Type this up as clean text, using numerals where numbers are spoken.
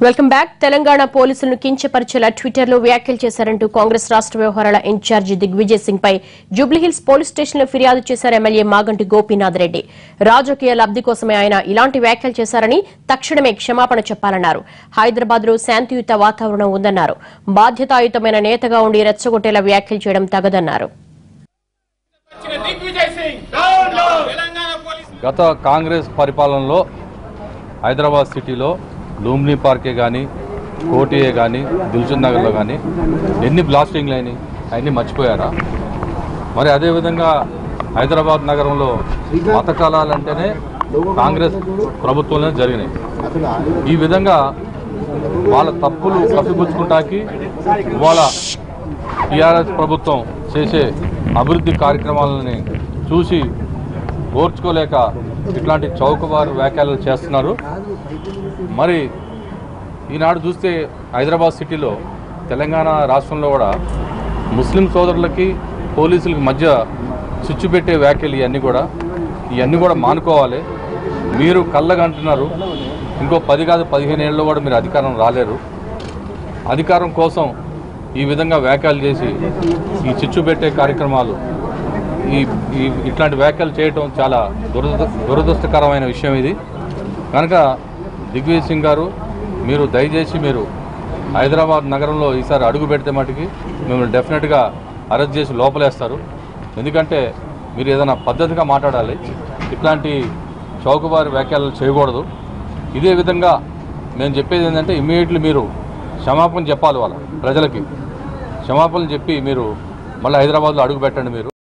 Welcome back. Telangana పోలీసులను కించపరిచేలా ట్విట్టర్లో వ్యాఖ్యలు చేశారంటూ కాంగ్రెస్ రాష్ట్ర వ్యవహారాల ఇన్ఛార్జి దిగ్విజయ్ సింగ్ పై జూబ్లీహిల్స్ పోలీస్ స్టేషన్లో ఫిర్యాదు చేశారు ఎమ్మెల్యే మాగంటి గోపీనాథ్ రెడ్డి. రాజకీయ లబ్ది కోసమే ఆయన ఇలాంటి వ్యాఖ్యలు చేశారని తక్షణమే క్షమాపణ చెప్పాలన్నారు. హైదరాబాద్ లో శాంతియుత వాతావరణం ఉందన్నారు. బాధ్యతాయుతమైన నేతగా ఉండి రెచ్చగొట్టేలా వ్యాఖ్యలు చేయడం తగదన్నారు. గత కాంగ్రెస్ పరిపాలనలో హైదరాబాద్ సిటీలో లూంబినీ పార్కే కానీ, కోటియే కానీ, దిల్సుఖ్ నగర్లో కానీ ఎన్ని బ్లాస్టింగ్లు అయినాయి, అవన్నీ మర్చిపోయారా? మరి అదేవిధంగా హైదరాబాద్ నగరంలో మత కళాలంటేనే కాంగ్రెస్ ప్రభుత్వంలోనే జరిగినాయి. ఈ విధంగా వాళ్ళ తప్పులు కప్పిపుచ్చుకుంటాకి వాళ్ళ టీఆర్ఎస్ ప్రభుత్వం చేసే అభివృద్ధి కార్యక్రమాలని చూసి ఓర్చుకోలేక ఇట్లాంటి చౌకబారు వ్యాఖ్యలు చేస్తున్నారు. మరి ఈనాడు చూస్తే హైదరాబాద్ సిటీలో, తెలంగాణ రాష్ట్రంలో కూడా ముస్లిం సోదరులకి పోలీసులకి మధ్య చిచ్చు పెట్టే వ్యాఖ్యలు ఇవన్నీ కూడా మానుకోవాలి. మీరు కళ్ళగంటున్నారు. ఇంకో 10 కాదు 15 ఏళ్ళలో కూడా మీరు అధికారం రాలేరు. అధికారం కోసం ఈ విధంగా వ్యాఖ్యలు చేసి ఈ చిచ్చు పెట్టే కార్యక్రమాలు ఇట్లాంటి వ్యాఖ్యలు చేయటం చాలా దురదృష్టకరమైన విషయం. ఇది కనుక దిగ్విజయ్ సింగ్ గారు, మీరు దయచేసి మీరు హైదరాబాద్ నగరంలో ఈసారి అడుగు పెడితే మటుకి మిమ్మల్ని డెఫినెట్గా అరెస్ట్ చేసి లోపలేస్తారు. ఎందుకంటే మీరు ఏదైనా పద్ధతిగా మాట్లాడాలి, ఇట్లాంటి చౌకబారి వ్యాఖ్యలు చేయకూడదు. ఇదే విధంగా నేను చెప్పేది ఏంటంటే ఇమ్మీడియట్లీ మీరు క్షమాపణ చెప్పాలి, వాళ్ళ ప్రజలకి క్షమాపణలు చెప్పి మీరు మళ్ళీ హైదరాబాద్లో అడుగు పెట్టండి. మీరు